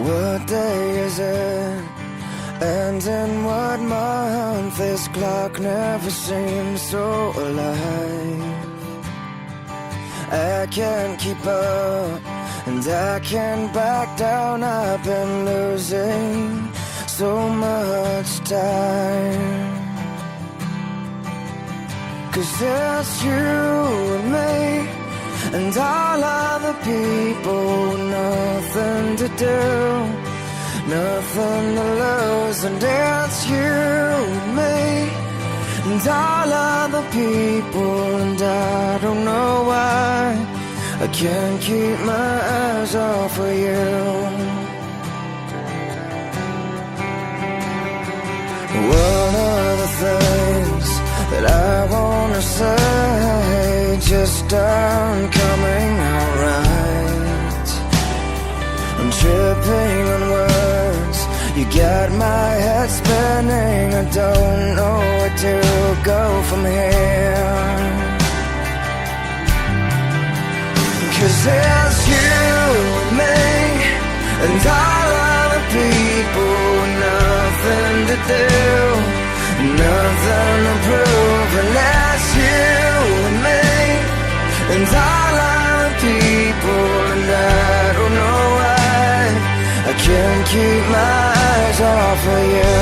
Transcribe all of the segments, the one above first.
What day is it? And in what month? This clock never seems so alive. I can't keep up, and I can't back down. I've been losing so much time. 'Cause it's you and me, and all other people, nothing to do, nothing to lose. And it's you and me, and all other people, and I don't know why I can't keep my eyes off of you. One of the things that I wanna say just aren't coming out right. I'm tripping on words, you got my head spinning. I don't know where to go from here. 'Cause it's you and me, and all other people, nothing to do, nothing to prove. And that's you and me, and all other people, and I don't know why I can't keep my eyes off of you.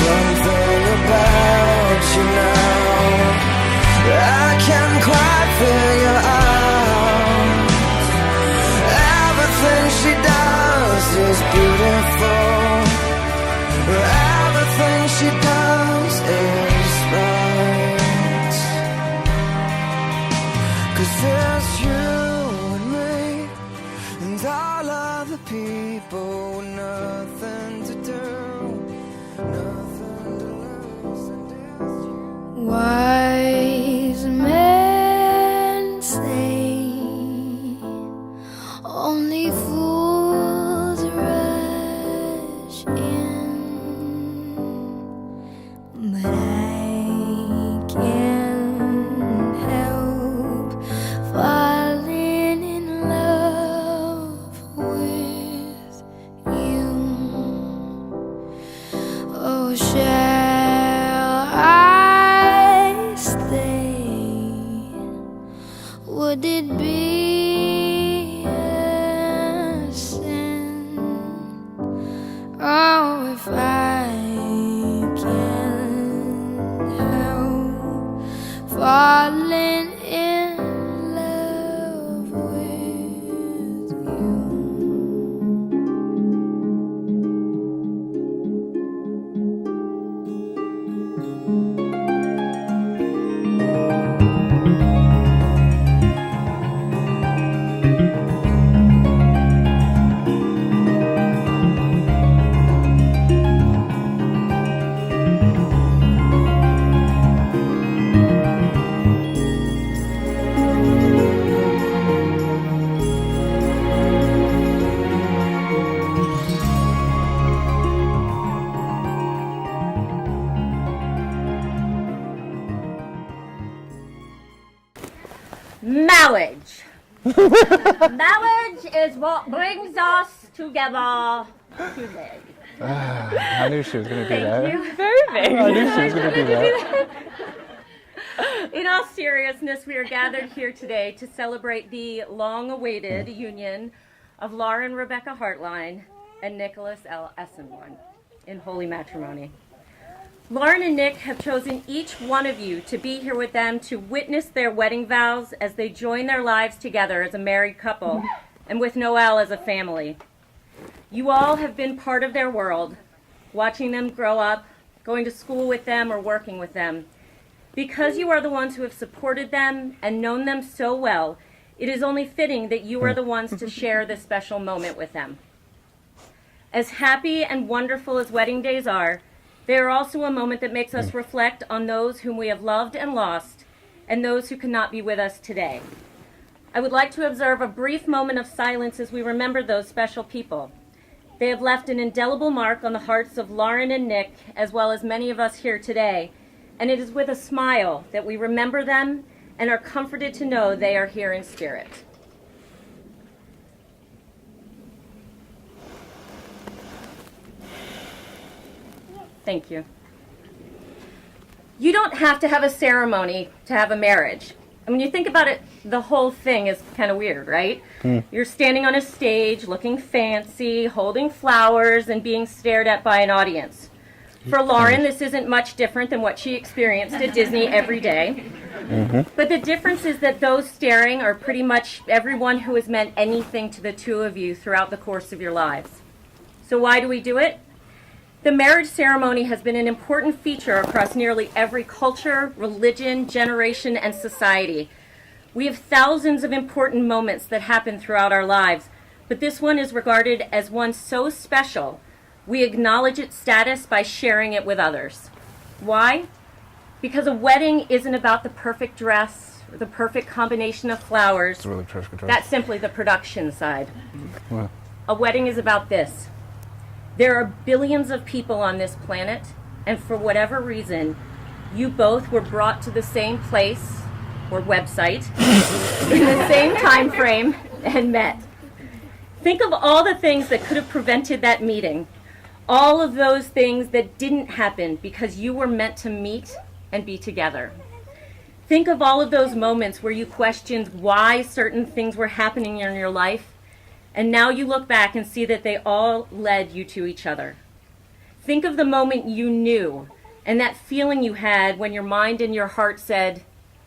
Something about you now I can't quite figure out. Everything she does is beautiful. Everything she does is right. 'Cause it's you and me, and all other people, nothing to do, nothing to lose. And it's you. Wise men say only fools rush in, but I can't help falling in love with you. Oh, shall I stay? Would it be a sin? Oh, if I can't help falling in love with you. Marriage. Marriage is what brings us together today. I knew she was going to do Thank that. you. Very big. I knew she was going to do that. In all seriousness, we are gathered here today to celebrate the long-awaited union of Lauren Rebecca Hartline and Nicholas L. Esenwein in holy matrimony. Lauren and Nick have chosen each one of you to be here with them to witness their wedding vows as they join their lives together as a married couple and with Noel as a family. You all have been part of their world, watching them grow up, going to school with them, or working with them. Because you are the ones who have supported them and known them so well, it is only fitting that you are the ones to share this special moment with them. As happy and wonderful as wedding days are, they are also a moment that makes us reflect on those whom we have loved and lost, and those who cannot be with us today. I would like to observe a brief moment of silence as we remember those special people. They have left an indelible mark on the hearts of Lauren and Nick, as well as many of us here today, and it is with a smile that we remember them and are comforted to know they are here in spirit. Thank you. You don't have to have a ceremony to have a marriage. And when you think about it, the whole thing is kind of weird, right? You're standing on a stage, looking fancy, holding flowers, and being stared at by an audience. For Lauren, this isn't much different than what she experienced at Disney every day. But the difference is that those staring are pretty much everyone who has meant anything to the two of you throughout the course of your lives. So why do we do it? The marriage ceremony has been an important feature across nearly every culture, religion, generation, and society. We have thousands of important moments that happen throughout our lives, but this one is regarded as one so special, we acknowledge its status by sharing it with others. Why? Because a wedding isn't about the perfect dress or the perfect combination of flowers. It's really perfect dress. That's simply the production side. Well, A wedding is about this. There are billions of people on this planet, and for whatever reason, you both were brought to the same place or website in the same time frame and met. Think of all the things that could have prevented that meeting. All of those things that didn't happen because you were meant to meet and be together. Think of all of those moments where you questioned why certain things were happening in your life, and now you look back and see that they all led you to each other. Think of the moment you knew and that feeling you had when your mind and your heart said,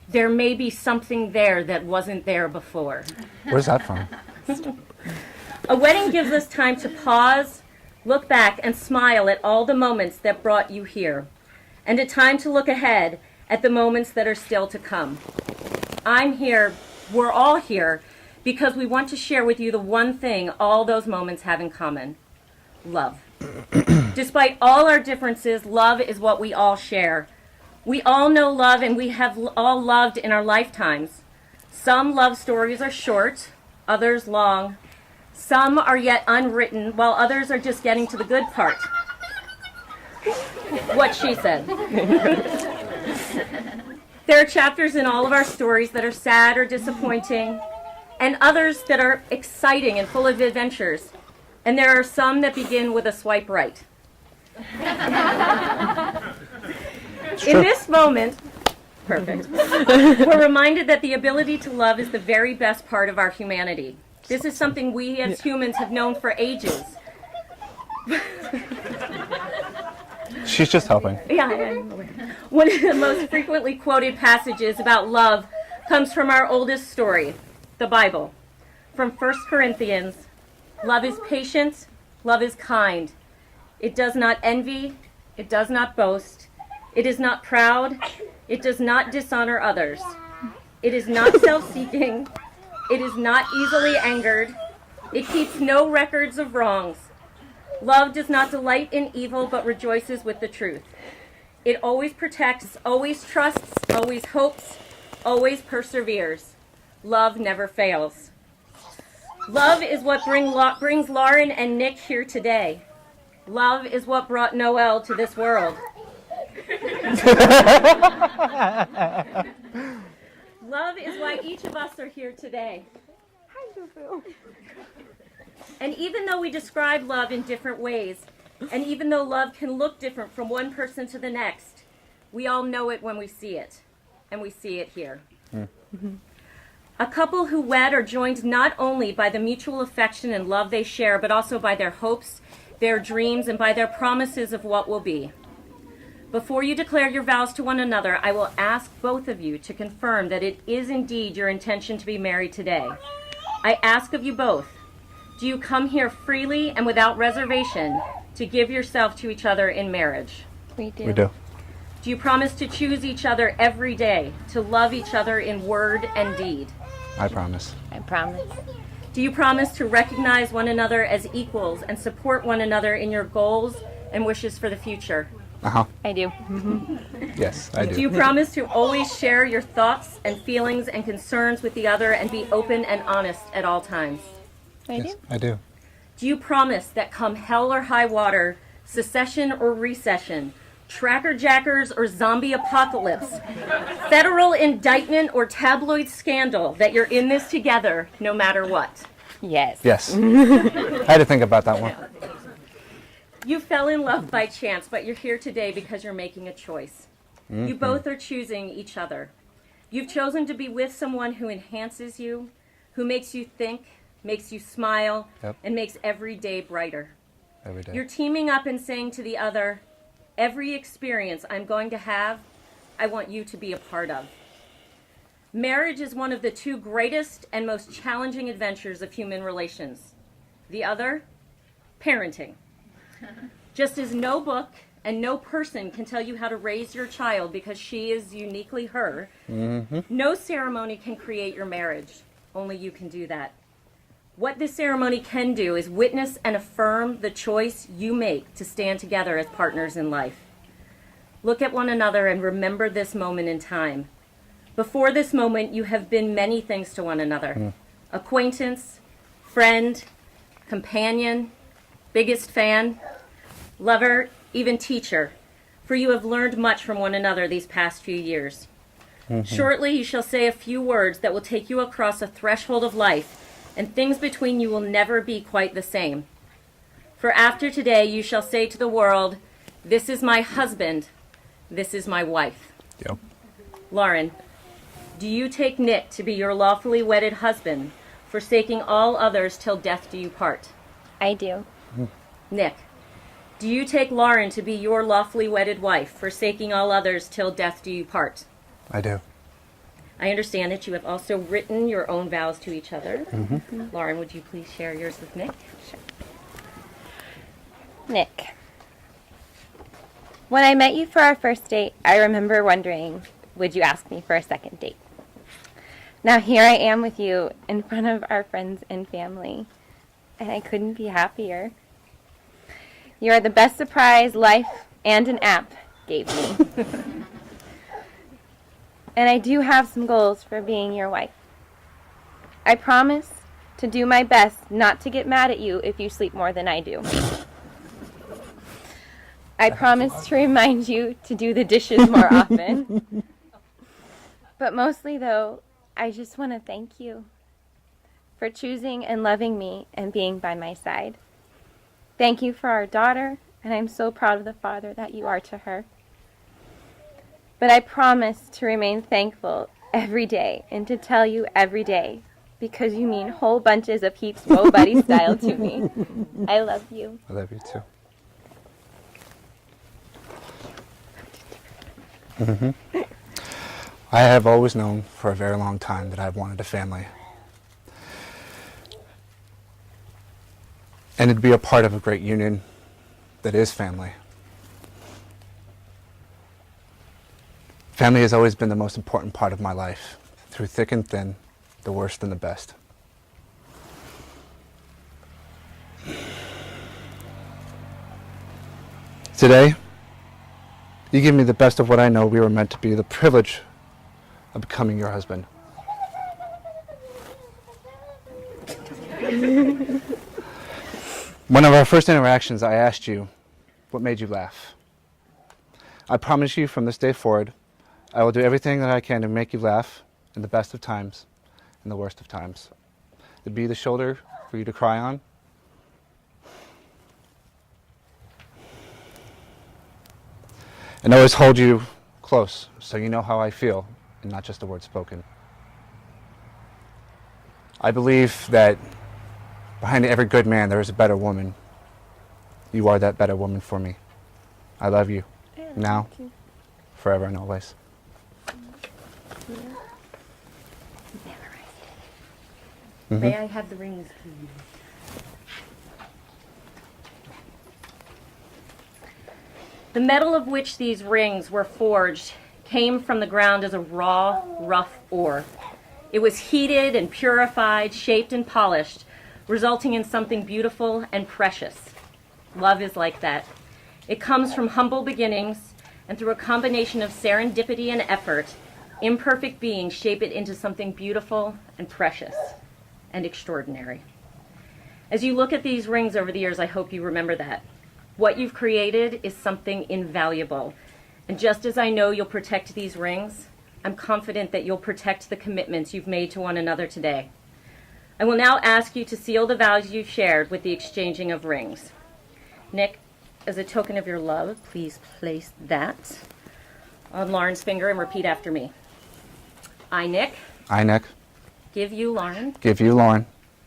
there may be something there that wasn't there before. where's that from? A wedding gives us time to pause, look back, and smile at all the moments that brought you here, and a time to look ahead at the moments that are still to come. I'm here, we're all here, because we want to share with you the one thing all those moments have in common: love. Despite all our differences, love is what we all share. We all know love, and we have all loved in our lifetimes. Some love stories are short, others long. Some are yet unwritten, while others are just getting to the good part. What she said. There are chapters in all of our stories that are sad or disappointing, and others that are exciting and full of adventures. And there are some that begin with a swipe right. In this moment, perfect, we're reminded that the ability to love is the very best part of our humanity. This is something we as humans have known for ages. She's just helping. Yeah, one of the most frequently quoted passages about love comes from our oldest story, the Bible. From 1 Corinthians, love is patient, love is kind. It does not envy, it does not boast, it is not proud, it does not dishonor others. It is not self-seeking, it is not easily angered, it keeps no records of wrongs. Love does not delight in evil, but rejoices with the truth. It always protects, always trusts, always hopes, always perseveres. Love never fails. Love is what brings Lauren and Nick here today. Love is what brought Noel to this world. Love is why each of us are here today. Hi, Boo-Boo. And even though we describe love in different ways, and even though love can look different from one person to the next, we all know it when we see it, and we see it here. A couple who wed are joined not only by the mutual affection and love they share, but also by their hopes, their dreams, and by their promises of what will be. Before you declare your vows to one another, I will ask both of you to confirm that it is indeed your intention to be married today. I ask of you both, do you come here freely and without reservation to give yourself to each other in marriage? We do. We do. Do you promise to choose each other every day, to love each other in word and deed? I promise. I promise. Do you promise to recognize one another as equals and support one another in your goals and wishes for the future? Uh-huh. I do. Yes, I Do you do. promise to always share your thoughts and feelings and concerns with the other and be open and honest at all times? I Yes, do. I do. Do you promise that come hell or high water, secession or recession, tracker jackers or zombie apocalypse, federal indictment or tabloid scandal, that you're in this together no matter what? Yes. Yes. I had to think about that one. You fell in love by chance, but you're here today because you're making a choice. You both are choosing each other. You've chosen to be with someone who enhances you, who makes you think, makes you smile, Yep. and makes every day brighter. Every day. You're teaming up and saying to the other, every experience I'm going to have, I want you to be a part of. Marriage is one of the two greatest and most challenging adventures of human relations. The other, parenting. Just as no book and no person can tell you how to raise your child because she is uniquely her, no ceremony can create your marriage. Only you can do that. What this ceremony can do is witness and affirm the choice you make to stand together as partners in life. Look at one another and remember this moment in time. Before this moment, you have been many things to one another. Acquaintance, friend, companion, biggest fan, lover, even teacher, for you have learned much from one another these past few years. Shortly, you shall say a few words that will take you across a threshold of life, and things between you will never be quite the same. For after today, you shall say to the world, this is my husband, this is my wife. Yep. Lauren, do you take Nick to be your lawfully wedded husband, forsaking all others till death do you part? I do. Nick, do you take Lauren to be your lawfully wedded wife, forsaking all others till death do you part? I do. I understand that you have also written your own vows to each other. Lauren, would you please share yours with Nick? Nick, when I met you for our first date, I remember wondering, would you ask me for a second date? Now here I am with you in front of our friends and family, and I couldn't be happier. You are the best surprise life and an app gave me. And I do have some goals for being your wife. I promise to do my best not to get mad at you if you sleep more than I do. I promise to remind you to do the dishes more often. But mostly, though, I just want to thank you for choosing and loving me and being by my side. Thank you for our daughter, and I'm so proud of the father that you are to her. But I promise to remain thankful every day and to tell you every day because you mean whole bunches of heaps Whoa Buddy style to me. I love you. I love you too. I have always known for a very long time that I've wanted a family. And to be a part of a great union that is family. Family has always been the most important part of my life, through thick and thin, the worst and the best. Today, you give me the best of what I know we were meant to be, the privilege of becoming your husband. One of our first interactions, I asked you, what made you laugh? I promise you from this day forward, I will do everything that I can to make you laugh in the best of times and the worst of times. To be the shoulder for you to cry on. And always hold you close so you know how I feel and not just a word spoken. I believe that behind every good man there is a better woman. You are that better woman for me. I love you. Now, forever and always. May I have the rings, please? The metal of which these rings were forged came from the ground as a raw, rough ore. It was heated and purified, shaped and polished, resulting in something beautiful and precious. Love is like that. It comes from humble beginnings, and through a combination of serendipity and effort, imperfect beings shape it into something beautiful and precious and extraordinary. As you look at these rings over the years, I hope you remember that. What you've created is something invaluable. And just as I know you'll protect these rings, I'm confident that you'll protect the commitments you've made to one another today. I will now ask you to seal the vows you've shared with the exchanging of rings. Nick, as a token of your love, please place that on Lauren's finger and repeat after me. I, Nick, I, Nick, give you, Lauren, give you, Lauren,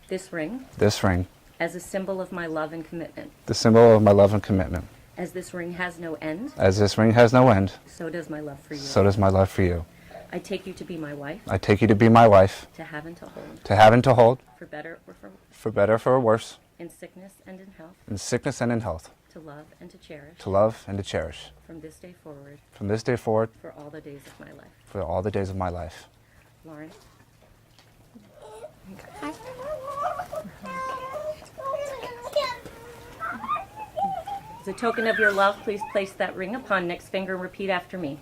this ring this ring, as a symbol of my love and commitment. the symbol of my love and commitment. As this ring has no end, As this ring has no end, so does my love for you. so does my love for you. I take you to be my wife, I take you to be my wife, to have and to hold, to have and to hold, for better or for for better or for worse, in sickness and in health, in sickness and in health, to love and to cherish, to love and to cherish, from this day forward, from this day forward, for all the days of my life. for all the days of my life. Lauren, as a token of your love, please place that ring upon Nick's finger and repeat after me.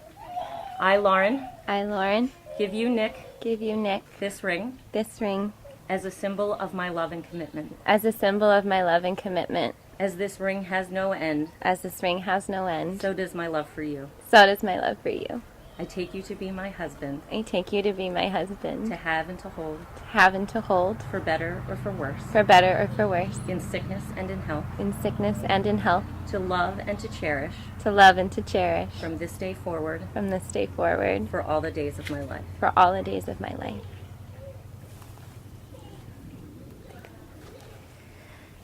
I, Lauren, I, Lauren, give you, Nick, give you, Nick, this ring this ring as a symbol of my love and commitment. as a symbol of my love and commitment. As this ring has no end, As this ring has no end, so does my love for you. so does my love for you. I take you to be my husband, I take you to be my husband, to have and to hold, to have and to hold, for better or for worse, for better or for worse, in sickness and in health, in sickness and in health, to love and to cherish, to love and to cherish, from this day forward, from this day forward, for all the days of my life. for all the days of my life.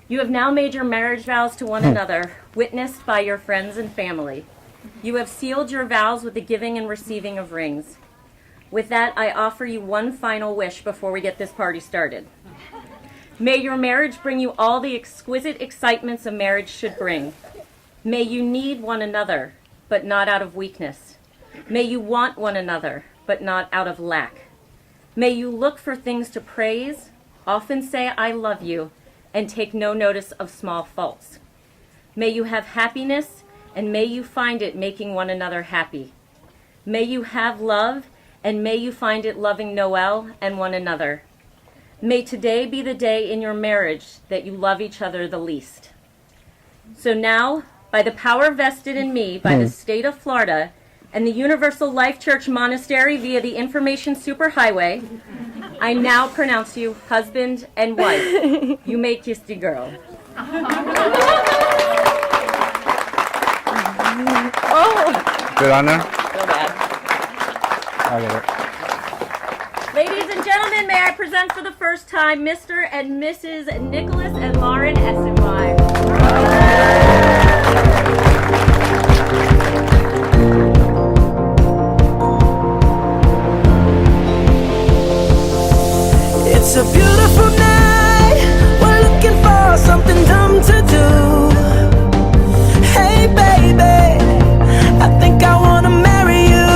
You have now made your marriage vows to one another, witnessed by your friends and family. You have sealed your vows with the giving and receiving of rings. With that, I offer you one final wish before we get this party started. May your marriage bring you all the exquisite excitements a marriage should bring. May you need one another, but not out of weakness. May you want one another, but not out of lack. May you look for things to praise, often say I love you, and take no notice of small faults. May you have happiness, and may you find it making one another happy. May you have love, and may you find it loving Noel and one another. May today be the day in your marriage that you love each other the least. So now, by the power vested in me by the state of Florida and the Universal Life Church Monastery via the Information Superhighway, I now pronounce you husband and wife. You may kiss the girl. Good on there? So bad. I get it. Ladies and gentlemen, may I present for the first time Mr. and Mrs. Nicholas and Lauren Esenwein. It's a beautiful night. We're looking for something dumb to do. Hey baby, I think I wanna marry you.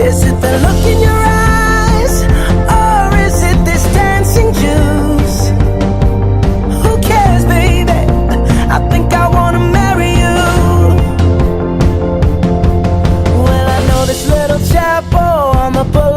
Is it the look in your eyes, or is it this dancing juice? Who cares, baby? I think I wanna marry you. Well, I know this little chapel on the boulevard